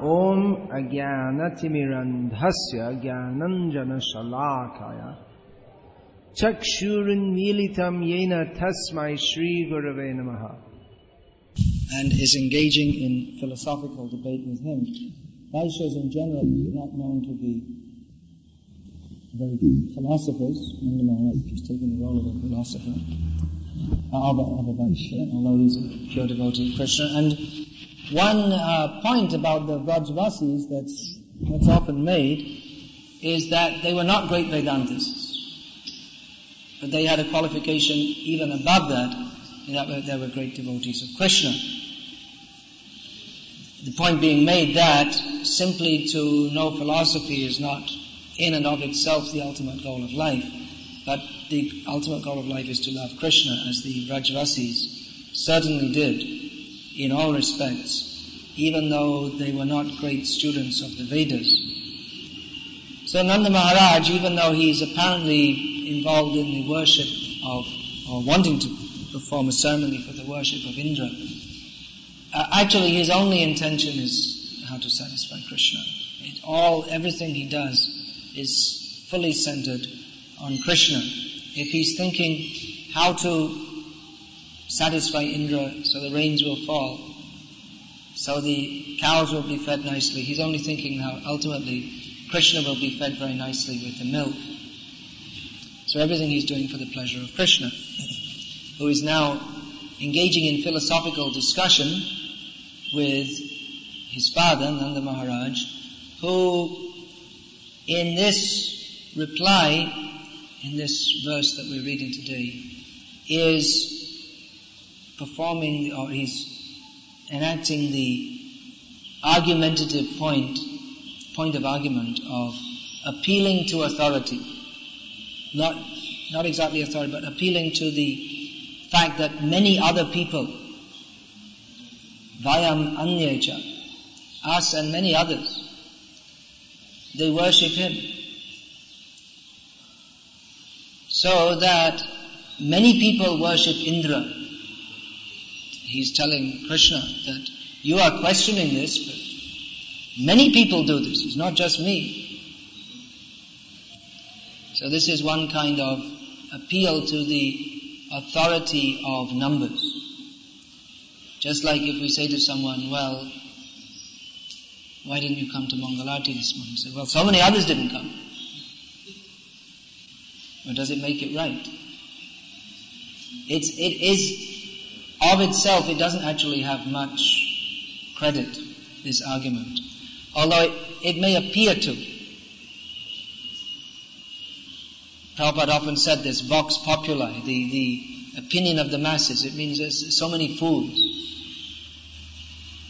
Om Ajnanatimirandhasya Jnananjana Shalakaya Chakshurun Militam Yena Tasmai Shri Gurave Namaha. And is engaging in philosophical debate with him. Vaishyas in general are not known to be very good philosophers. Nanda Maharaj is taking the role of a philosopher, of a Vaishya, although he's a pure devotee of Krishna. And one point about the Vrajvasis that's often made is that they were not great Vedantists, but they had a qualification even above that, in that they were great devotees of Krishna. The point being made that simply to know philosophy is not in and of itself the ultimate goal of life, but the ultimate goal of life is to love Krishna, as the Vrajvasis certainly did in all respects, even though they were not great students of the Vedas. So Nanda Maharaj, even though he is apparently involved in the worship of, or wanting to perform a ceremony for the worship of Indra, actually his only intention is how to satisfy Krishna. Everything he does is fully centered on Krishna. If he's thinking how to satisfy Indra so the rains will fall, so the cows will be fed nicely, he's only thinking how ultimately Krishna will be fed very nicely with the milk. So everything he's doing for the pleasure of Krishna, who is now engaging in philosophical discussion with his father, Nanda Maharaj, who in this reply, in this verse that we're reading today, is performing, or he's enacting the argumentative point of argument of appealing to authority. Not exactly authority, but appealing to the fact that many other people, Vayam Anyecha, us and many others, they worship him. So that many people worship Indra. He's telling Krishna that you are questioning this, but many people do this. It's not just me. So this is one kind of appeal to the authority of numbers. Just like if we say to someone, well, why didn't you come to Mangalarti this morning? You say, well, so many others didn't come. Or does it make it right? It is of itself, it doesn't actually have much credit, this argument. Although it may appear to. Prabhupada often said this, vox populi, the opinion of the masses. It means there's so many fools.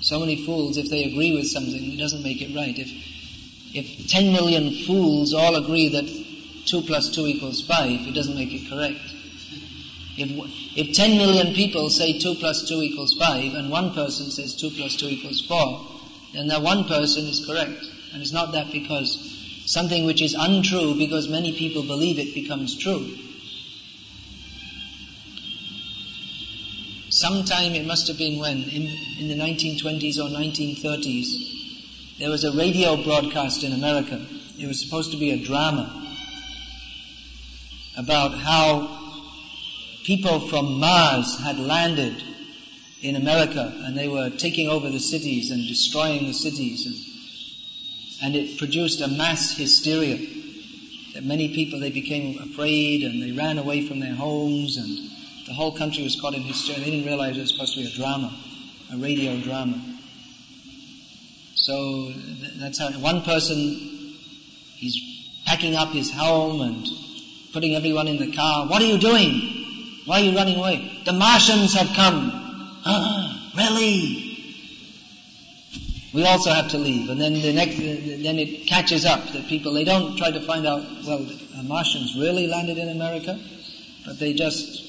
So many fools, if they agree with something, it doesn't make it right. If 10 million fools all agree that 2 plus 2 equals 5, it doesn't make it correct. If 10 million people say 2 plus 2 equals 5, and one person says 2 plus 2 equals 4, then that one person is correct. And it's not that because something which is untrue, because many people believe it, becomes true. Sometime, it must have been when, in the 1920s or 1930s, there was a radio broadcast in America. It was supposed to be a drama about how people from Mars had landed in America and they were taking over the cities and destroying the cities, and it produced a mass hysteria that many people, they became afraid and they ran away from their homes, and the whole country was caught in hysteria. They didn't realize it was supposed to be a drama, a radio drama. So that's how one person, he's packing up his home and putting everyone in the car. What are you doing? Why are you running away? The Martians have come. Really? We also have to leave. And then then it catches up that people, they don't try to find out, well, Martians really landed in America, but they just,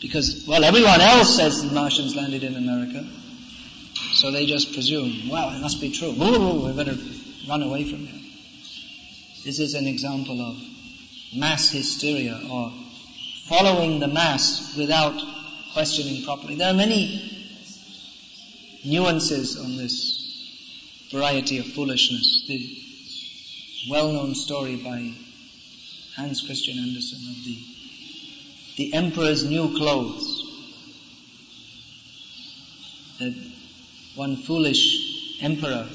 because, well, everyone else says the Martians landed in America, so they just presume, well, it must be true. We better run away from here. This is an example of mass hysteria, or following the mass without questioning properly. There are many nuances on this variety of foolishness. The well-known story by Hans Christian Andersen of the emperor's new clothes. That one foolish emperor,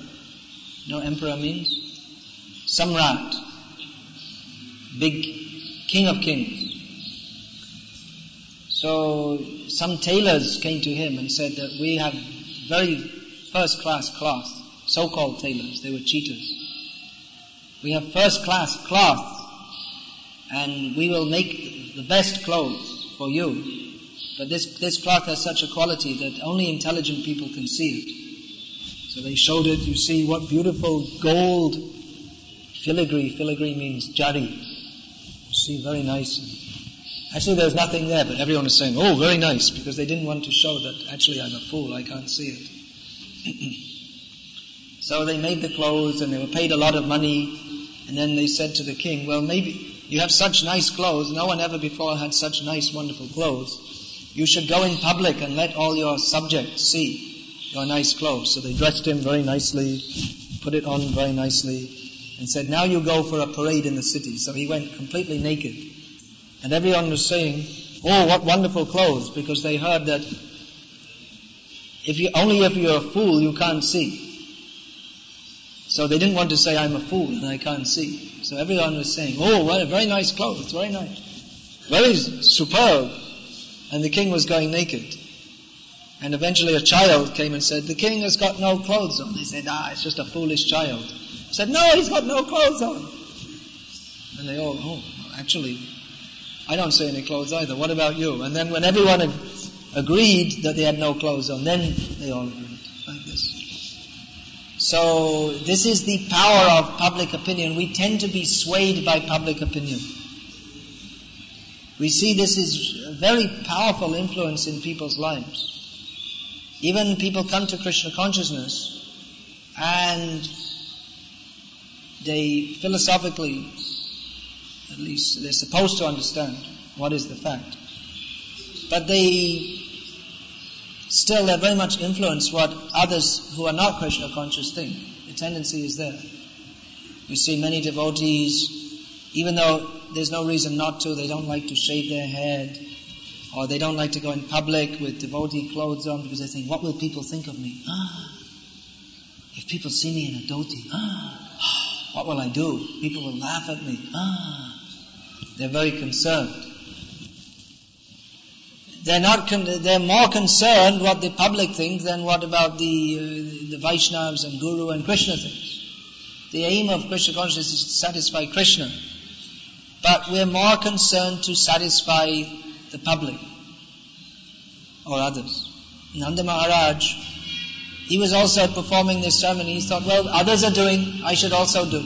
you know what emperor means? Samrat, big king of kings. So some tailors came to him and said that we have very first-class cloth, so-called tailors, they were cheaters. We have first-class cloth and we will make the best clothes for you. But this cloth has such a quality that only intelligent people can see it. So they showed it, you see what beautiful gold filigree. Filigree means jari. You see, very nice. Actually there's nothing there, but everyone is saying, oh, very nice, because they didn't want to show that actually I'm a fool, I can't see it. So they made the clothes and they were paid a lot of money, and then they said to the king, well, maybe you have such nice clothes, no one ever before had such nice, wonderful clothes. You should go in public and let all your subjects see your nice clothes. So they dressed him very nicely, put it on very nicely, and said, now you go for a parade in the city. So he went completely naked. And everyone was saying, oh, what wonderful clothes, because they heard that if you're a fool, you can't see. So they didn't want to say, I'm a fool and I can't see. So everyone was saying, oh, what a very nice clothes, very nice. Very superb. And the king was going naked. And eventually a child came and said, the king has got no clothes on. They said, it's just a foolish child. He said, no, he's got no clothes on. And they all, oh, actually, I don't see any clothes either. What about you? And then when everyone had agreed that they had no clothes on, then they all agreed like this. So this is the power of public opinion. We tend to be swayed by public opinion. We see this is a very powerful influence in people's lives. Even people come to Krishna consciousness and they philosophically, at least they're supposed to understand what is the fact. But they're very much influenced what others who are not Krishna conscious think. The tendency is there. We see many devotees, even though there's no reason not to, they don't like to shave their head, or they don't like to go in public with devotee clothes on because they think, what will people think of me? If people see me in a dhoti, what will I do? People will laugh at me. They're very concerned. They're more concerned what the public think than what about the Vaishnavas and Guru and Krishna thinks. The aim of Krishna consciousness is to satisfy Krishna. But we're more concerned to satisfy the public or others. Nanda Maharaj, he was also performing this ceremony. He thought, well, others are doing, I should also do.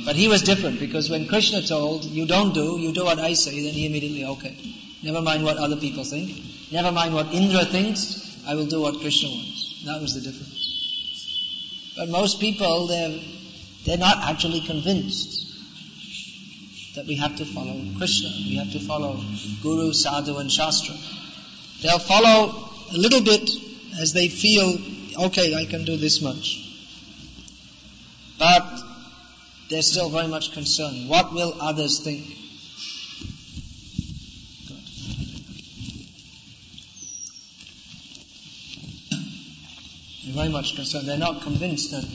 But he was different, because when Krishna told, you don't do, you do what I say, then he immediately, okay, never mind what other people think, never mind what Indra thinks, I will do what Krishna wants. That was the difference. But most people, they're not actually convinced that we have to follow Krishna, we have to follow Guru, Sadhu and Shastra. They'll follow a little bit as they feel, okay, I can do this much. But they're still very much concerned. What will others think? Good. They're very much concerned. They're not convinced that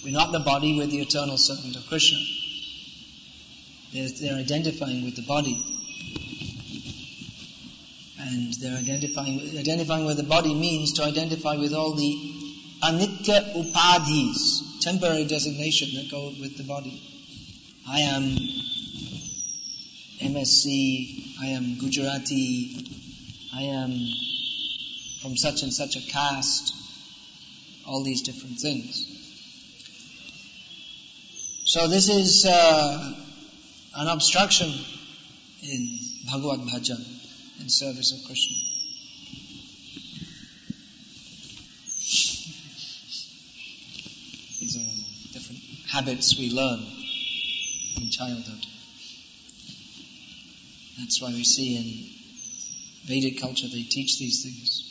we're not the body, we're the eternal servant of Krishna. They're identifying with the body. And they're identifying with the body means to identify with all the anitya upadhis, temporary designation that go with the body. I am MSc, I am Gujarati, I am from such and such a caste, all these different things. So this is an obstruction in Bhagavad Bhajan, in service of Krishna. These are different habits we learn in childhood. That's why we see in Vedic culture they teach these things.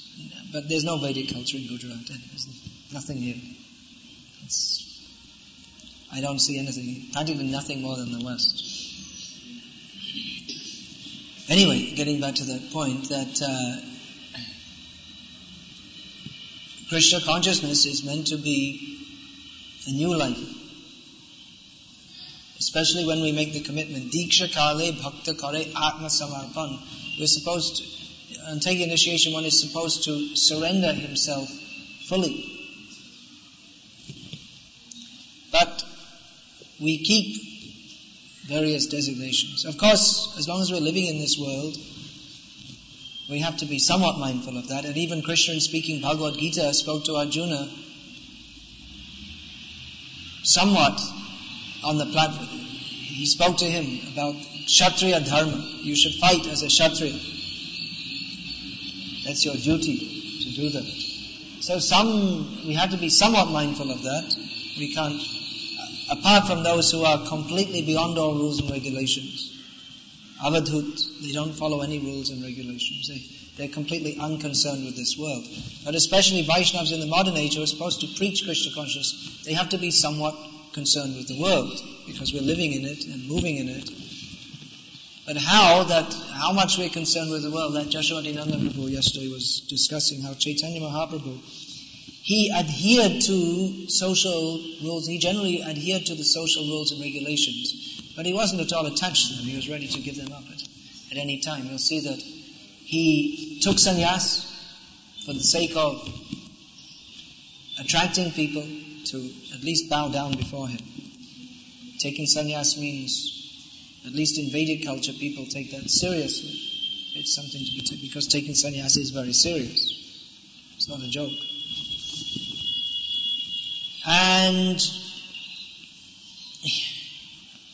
But there's no Vedic culture in Gujarat. There's nothing here. I don't see anything, practically nothing more than the West. Anyway, getting back to that point that Krishna consciousness is meant to be a new life. Especially when we make the commitment, Diksha Kale Bhakta Kare Atma Samarpan. We're supposed to, on taking initiation, one is supposed to surrender himself fully. But we keep various designations. Of course, as long as we're living in this world, we have to be somewhat mindful of that. And even Krishna, in speaking Bhagavad Gita, spoke to Arjuna somewhat on the platform. He spoke to him about Kshatriya Dharma. You should fight as a Kshatriya. That's your duty to do that. So we have to be somewhat mindful of that. We can't, apart from those who are completely beyond all rules and regulations. Avadhut, they don't follow any rules and regulations. They're completely unconcerned with this world. But especially Vaishnavas in the modern age who are supposed to preach Krishna consciousness, they have to be somewhat concerned with the world, because we're living in it and moving in it. But how much we're concerned with the world, that Jashodananda Prabhu yesterday was discussing how Chaitanya Mahaprabhu, he adhered to social rules, he generally adhered to the social rules and regulations, but he wasn't at all attached to them. He was ready to give them up at any time. You'll see that he took sannyas for the sake of attracting people to at least bow down before him. Taking sannyas means, at least in Vedic culture, people take that seriously. It's something to be taken, because taking sannyas is very serious. It's not a joke. And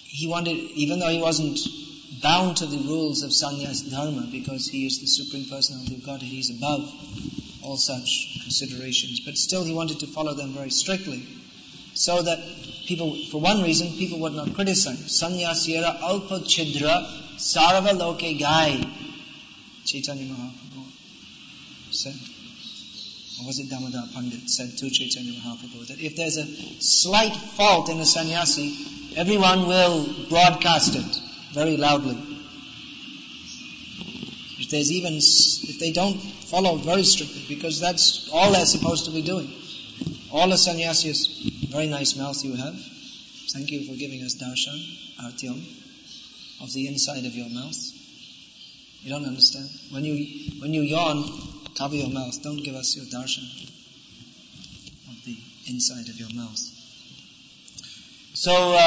he wanted, even though he wasn't bound to the rules of sannyas dharma, because he is the Supreme Personality of Godhead, he's above all such considerations, but still he wanted to follow them very strictly, so that people, for one reason, people would not criticize. Sannyasira alpa chidra sarva loke gai, Chaitanya Mahaprabhu said. Or was it Damodar Pandit said to Chaitanya Mahaprabhu that if there's a slight fault in a sannyasi, everyone will broadcast it very loudly. If they don't follow very strictly, because that's all they're supposed to be doing. All the sannyasis, very nice mouth you have. Thank you for giving us darshan, artyam, of the inside of your mouth. You don't understand. When you yawn, cover your mouth. Don't give us your darshan of the inside of your mouth. So,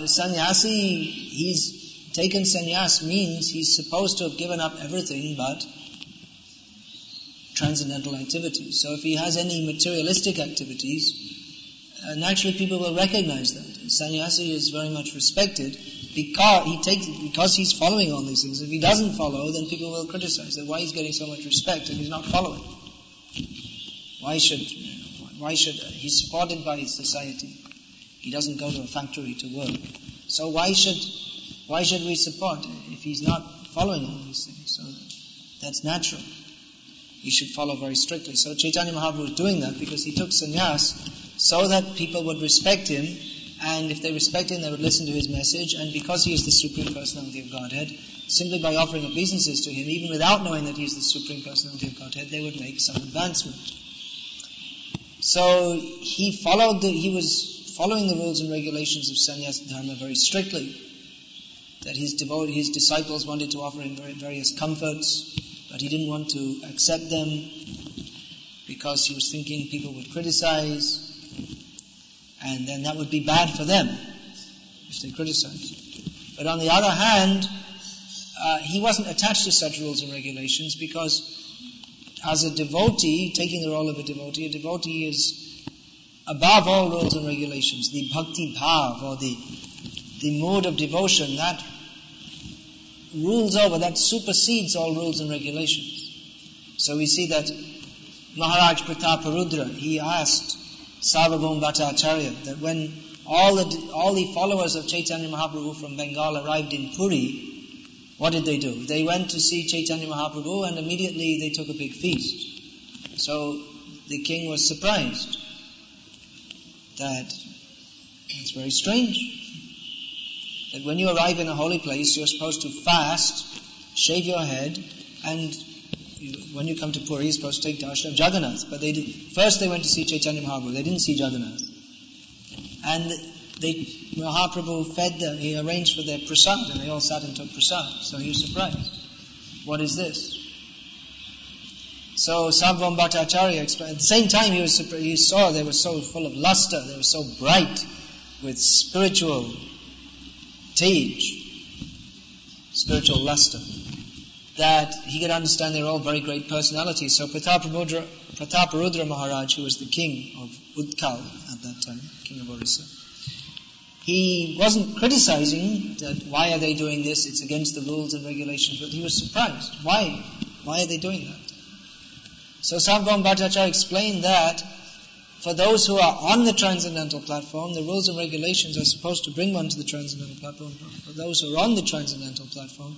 sannyasi, he's taken sannyas means he's supposed to have given up everything but transcendental activities. So if he has any materialistic activities, naturally people will recognize that. Sannyasi is very much respected because he's following all these things. If he doesn't follow, then people will criticize that why he's getting so much respect and he's not following. He's supported by his society. He doesn't go to a factory to work. So why should we support if he's not following all these things? So that's natural. He should follow very strictly. So Chaitanya Mahaprabhu was doing that because he took sannyas so that people would respect him, and if they respect him, they would listen to his message, and because he is the Supreme Personality of Godhead, simply by offering obeisances to him, even without knowing that he is the Supreme Personality of Godhead, they would make some advancement. So he was following the rules and regulations of sannyas dharma very strictly. That his disciples wanted to offer him various comforts, but he didn't want to accept them because he was thinking people would criticize, and then that would be bad for them if they criticized. But on the other hand, he wasn't attached to such rules and regulations, because as a devotee, taking the role of a devotee is above all rules and regulations. The bhakti bhav, or the mood of devotion, that rules over, that supersedes all rules and regulations. So we see that Maharaj Prataparudra, he asked Sarvabhaum Bhattacharya that when all the followers of Chaitanya Mahaprabhu from Bengal arrived in Puri, what did they do? They went to see Chaitanya Mahaprabhu and immediately they took a big feast. So the king was surprised. It's very strange that when you arrive in a holy place, you're supposed to fast, shave your head, and when you come to Puri, you're supposed to take darshan of Jagannath. But first they went to see Chaitanya Mahaprabhu. They didn't see Jagannath. And Mahaprabhu fed them. He arranged for their prasad, and they all sat and took prasad. So he was surprised. What is this? So Sarvam Bhattacharya explained. At the same time, he saw they were so full of luster. They were so bright with spiritual spiritual luster, that he could understand they're all very great personalities. So Prataparudra Maharaj, who was the king of Utkal at that time, king of Orissa, he wasn't criticizing that why are they doing this, it's against the rules and regulations, but he was surprised. Why are they doing that? So Sarvam Bhattacharya explained that for those who are on the transcendental platform, the rules and regulations are supposed to bring one to the transcendental platform. For those who are on the transcendental platform,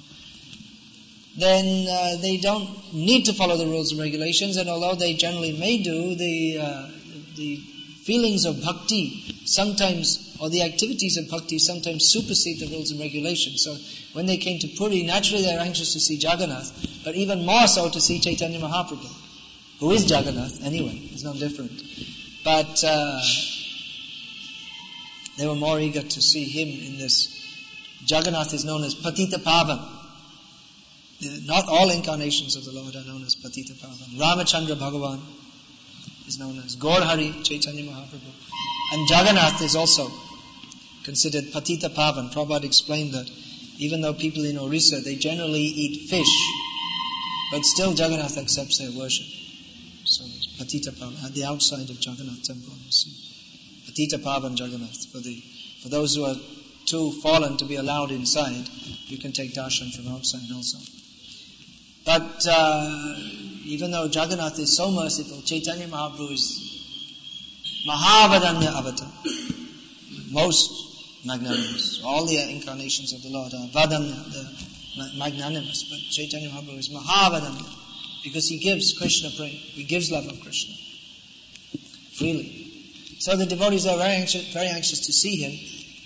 then they don't need to follow the rules and regulations, and although they generally may do, the feelings of bhakti sometimes, or the activities of bhakti sometimes supersede the rules and regulations. So when they came to Puri, naturally they were anxious to see Jagannath, but even more so to see Chaitanya Mahaprabhu, who is Jagannath anyway, it's not different. But they were more eager to see him in this. Jagannath is known as Patita Pavan. Not all incarnations of the Lord are known as Patita Pavan. Ramachandra Bhagavan is known as Gaurhari Chaitanya Mahaprabhu. And Jagannath is also considered Patita Pavan. Prabhupada explained that even though people in Orissa, they generally eat fish, but still Jagannath accepts their worship. So it's Patita Pavan. At the outside of Jagannath temple, you see Patita Pavan Jagannath. For those who are too fallen to be allowed inside, you can take darshan from outside also. But even though Jagannath is so merciful, Chaitanya Mahaprabhu is Mahavadanya Avatar, most magnanimous. All the incarnations of the Lord are Vadanya, the magnanimous, but Chaitanya Mahaprabhu is Mahavadanya, because he gives Krishna prema, he gives love of Krishna freely. So the devotees are very anxious to see him,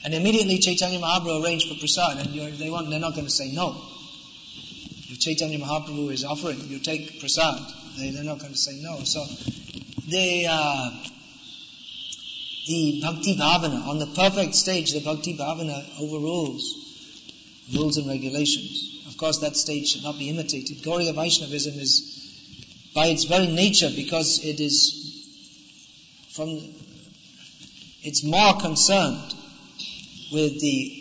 and immediately Chaitanya Mahaprabhu arranged for prasad, and they're not going to say no. If Chaitanya Mahaprabhu is offering, you take prasad, they're not going to say no. So the Bhakti Bhavana, on the perfect stage, the Bhakti Bhavana overrules rules and regulations. Of course, that stage should not be imitated. Gauriya Vaishnavism is, by its very nature, because it's more concerned with the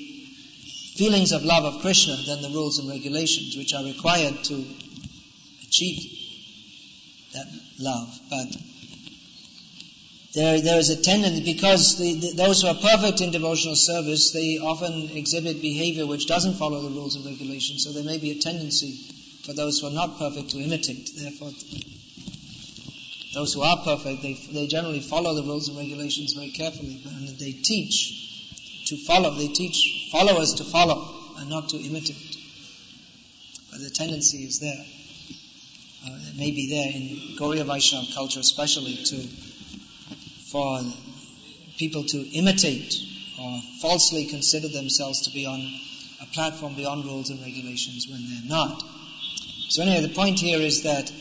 feelings of love of Krishna than the rules and regulations, which are required to achieve that love. But there is a tendency, because those who are perfect in devotional service, they often exhibit behavior which doesn't follow the rules and regulations, so there may be a tendency for those who are not perfect to imitate. Therefore, those who are perfect, they generally follow the rules and regulations very carefully, and they teach to follow. They teach followers to follow and not to imitate. But the tendency is there. It may be there in Gauriya Vaishnava culture especially, for people to imitate or falsely consider themselves to be on a platform beyond rules and regulations when they're not. So anyway, the point here is that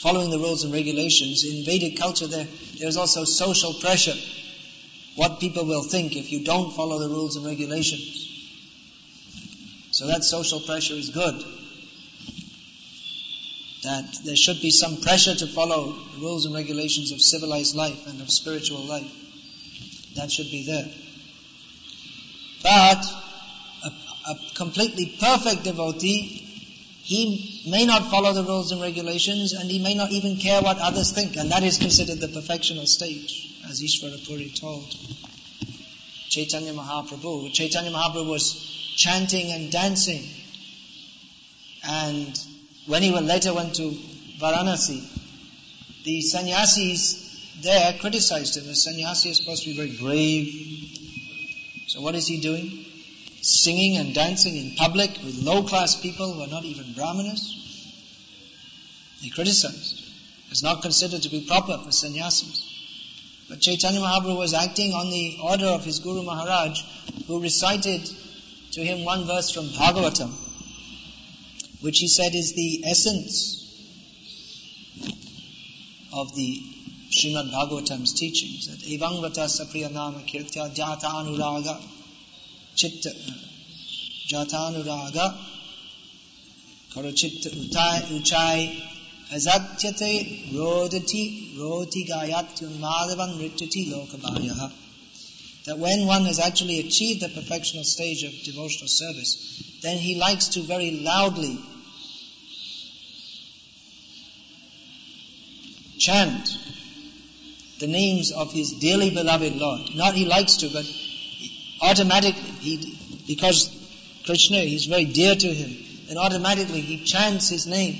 following the rules and regulations, in Vedic culture there's also social pressure. What people will think if you don't follow the rules and regulations. So that social pressure is good. That there should be some pressure to follow the rules and regulations of civilized life and of spiritual life. That should be there. But a completely perfect devotee, he may not follow the rules and regulations, and he may not even care what others think, and that is considered the perfectional stage, as Ishvara Puri told Chaitanya Mahaprabhu. Chaitanya Mahaprabhu was chanting and dancing, and when he later went to Varanasi, the sannyasis there criticized him. The sannyasi is supposed to be very brave. So what is he doing? Singing and dancing in public with low-class people who are not even brahmanas? They criticized. It's not considered to be proper for sannyasis. But Chaitanya Mahaprabhu was acting on the order of his Guru Maharaj, who recited to him one verse from Bhagavatam, which he said is the essence of the Srimad Bhagavatam's teachings. That Evang Vata Sapriya Nama Kirtya Jata Anuraga Chitta Jata Anuraga Karo Chitta Uchai Azatyate Roti Gayatyun Madhavan Rityati Lokabhayaha. That when one has actually achieved the perfectional stage of devotional service, then he likes to very loudly chant the names of his dearly beloved Lord. Not he likes to, but automatically, because Krishna is very dear to him, then automatically he chants his name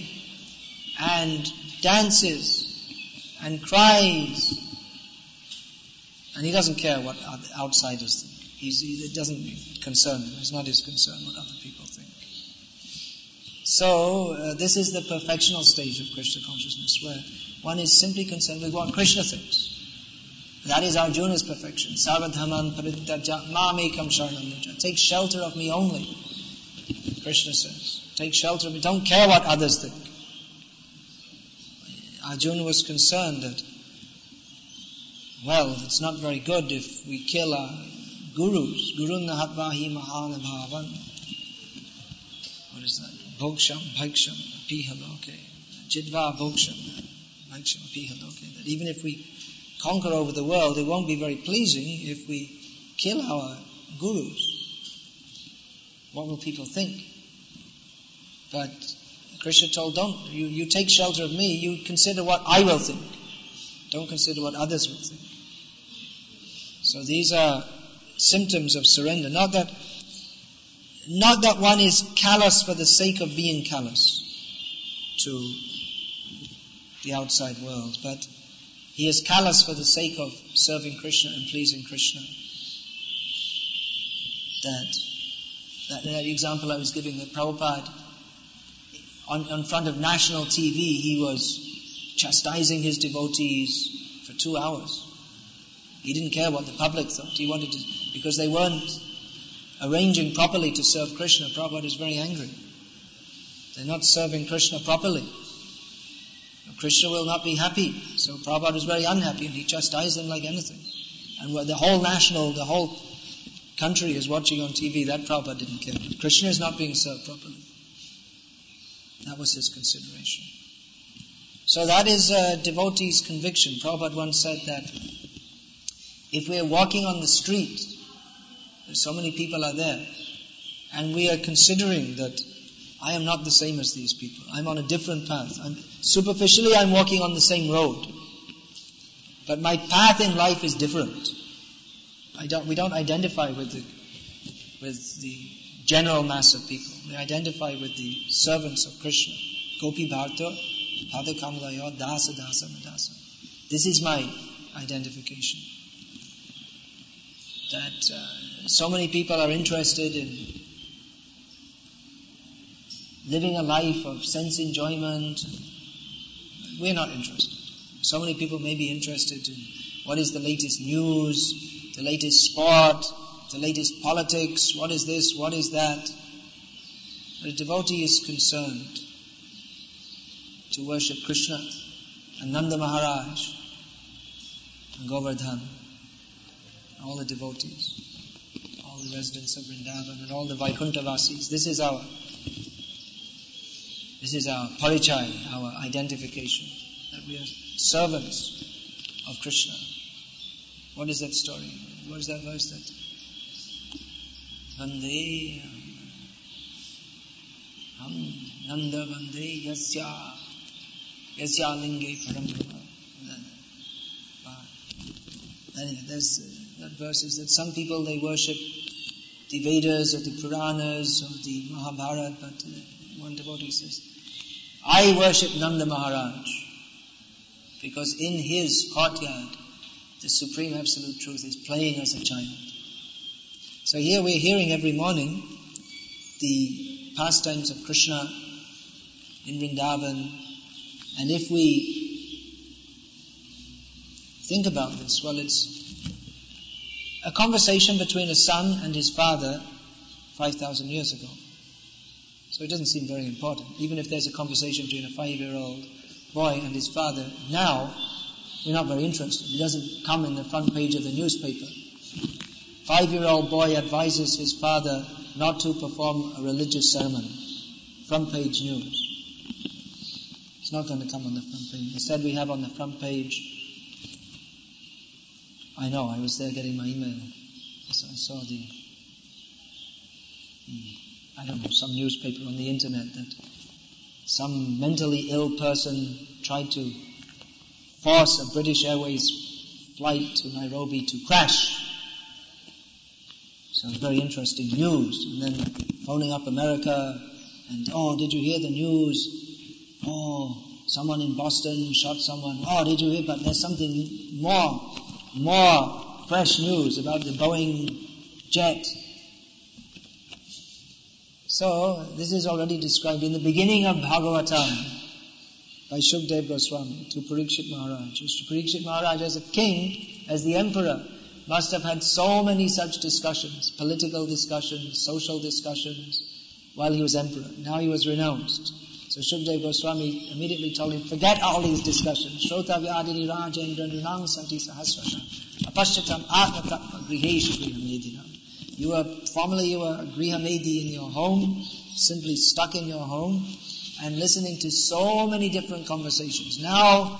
and dances and cries, and he doesn't care what outsiders think. It doesn't concern him. It's not his concern what other people think. So this is the perfectional stage of Krishna consciousness, where one is simply concerned with what Krishna thinks. That is Arjuna's perfection. Sarvadhaman parityaja mamekam sharanam vraja. Take shelter of me only, Krishna says. Take shelter of me. Don't care what others think. Arjuna was concerned that, well, it's not very good if we kill our gurus. Gurunna hatvahi mahana bhavan. What is that? Bhoksham, bhaiksham, piha loke. Jidva bhoksham, bhaiksham, piha loke. That even if we conquer over the world, it won't be very pleasing if we kill our gurus. What will people think? But Krishna told, don't, you take shelter of me, you consider what I will think. Don't consider what others will think. So these are symptoms of surrender. Not that one is callous for the sake of being callous to the outside world, but he is callous for the sake of serving Krishna and pleasing Krishna. That example I was giving, that Prabhupada, on front of national TV, he was chastising his devotees for 2 hours. He didn't care what the public thought. He wanted to, because they weren't arranging properly to serve Krishna. Prabhupada is very angry. They're not serving Krishna properly. Krishna will not be happy. So Prabhupada was very unhappy, and he chastised them like anything. And the whole country is watching on TV, that Prabhupada didn't care. Krishna is not being served properly. That was his consideration. So that is a devotee's conviction. Prabhupada once said that if we are walking on the street, so many people are there, and we are considering that I am not the same as these people. I'm on a different path. Superficially, I'm walking on the same road. But my path in life is different. We don't identify with the general mass of people. We identify with the servants of Krishna. Gopi Bharta, Pada Kamalayo, Dasa Dasa Madasa. This is my identification. That so many people are interested in living a life of sense enjoyment. We're not interested. So many people may be interested in what is the latest news, the latest sport, the latest politics, what is this, what is that. But a devotee is concerned to worship Krishna and Nanda Maharaj and Govardhan, all the devotees, all the residents of Vrindavan and all the Vaikuntha-vasis. This is our parichaya, our identification, that we are servants of Krishna. What is that story? What is that verse that? Vande Ham Nanda Vande Yasya Linge Parambrahma. Anyway, that verse is that some people, they worship the Vedas or the Puranas or the Mahabharata, but one devotee says, I worship Nanda Maharaj because in his courtyard the Supreme Absolute Truth is playing as a child. So here we're hearing every morning the pastimes of Krishna in Vrindavan, and if we think about this? Well, it's a conversation between a son and his father 5,000 years ago. So it doesn't seem very important. Even if there's a conversation between a 5-year-old boy and his father now, we're not very interested. It doesn't come in the front page of the newspaper. 5-year-old boy advises his father not to perform a religious ceremony. Front page news. It's not going to come on the front page. Instead we have on the front page, I know, I was there getting my email. So I saw some newspaper on the internet that some mentally ill person tried to force a British Airways flight to Nairobi to crash. Sounds very interesting news. And then phoning up America and, did you hear the news? Someone in Boston shot someone. Did you hear? But there's something more fresh news about the Boeing jet. So, this is already described in the beginning of Bhagavatam by Shukdev Goswami to Parikshit Maharaj. Parikshit Maharaj as a king, as the emperor, must have had so many such discussions, political discussions, social discussions, while he was emperor. Now he was renounced. So Shukdev Goswami immediately told him, forget all these discussions. Shrotavyadini Rajendra Nunang Santi Sahasrana Apashyatam Atma Tattva Griheshu Grihamedina. You were a Grihamedi in your home, simply stuck in your home, and listening to so many different conversations. Now,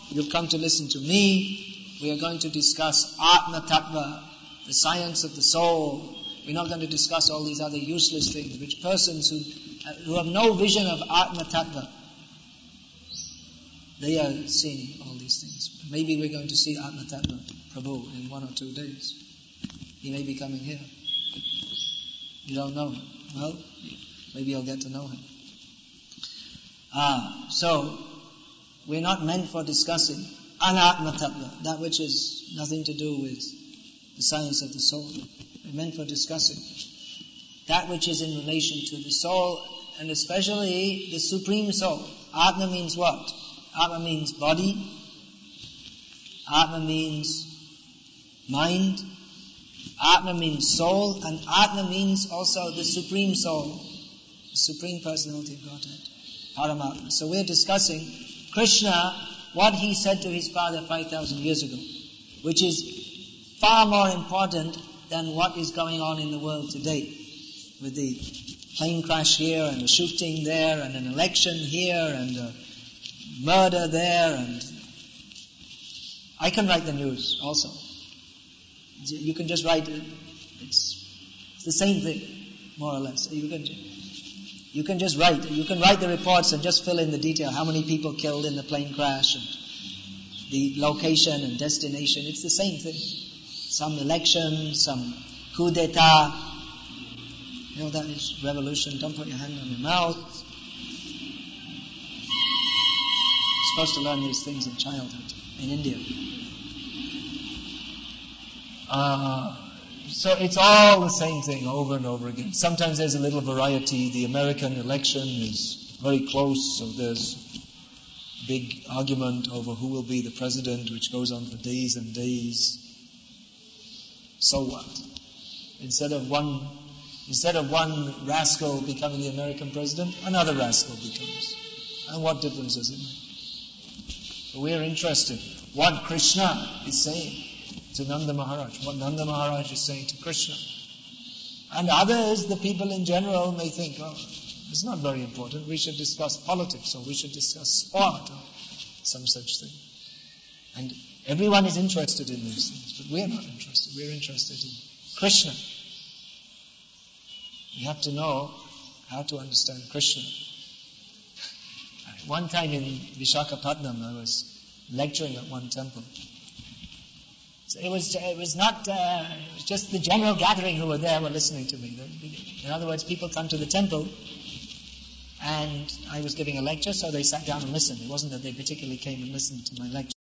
you've come to listen to me. We are going to discuss Atma Tattva, the science of the soul. We're not going to discuss all these other useless things, which persons who have no vision of Atma Tattva, they are seeing all these things. Maybe we're going to see Atma Tattva Prabhu in 1 or 2 days. He may be coming here. You don't know him. Well, maybe you'll get to know him. So, we're not meant for discussing Anatma Tattva, that which has nothing to do with the science of the soul. We're meant for discussing that which is in relation to the soul, and especially the Supreme Soul. Atma means what? Atma means body. Atma means mind. Atma means soul, and Atma means also the Supreme Soul, the Supreme Personality of Godhead, Paramatma. So we're discussing Krishna, what he said to his father 5,000 years ago, which is far more important than what is going on in the world today, with the plane crash here, and a shooting there, and an election here, and a murder there, and I can write the news also. You can just write it. It's the same thing, more or less. You can just write. You can write the reports and just fill in the detail. How many people killed in the plane crash, and the location and destination. It's the same thing. Some election, some coup d'etat. You know, that is revolution. Don't put your hand on your mouth. You're supposed to learn these things in childhood in India. So it's all the same thing over and over again. Sometimes there's a little variety. The American election is very close, so there's big argument over who will be the president, which goes on for days and days. So what? Instead of one rascal becoming the American president, another rascal becomes. And what difference does it make? So we're interested. What Krishna is saying to Nanda Maharaj, what Nanda Maharaj is saying to Krishna. And others, the people in general, may think, it's not very important, we should discuss politics, or we should discuss sport, or some such thing. And everyone is interested in these things, but we're not interested. We're interested in Krishna. We have to know how to understand Krishna. One time in Visakhapatnam, I was lecturing at one temple. So it was just the general gathering who were there were listening to me. In other words, people come to the temple, and I was giving a lecture, so they sat down and listened. It wasn't that they particularly came and listened to my lecture.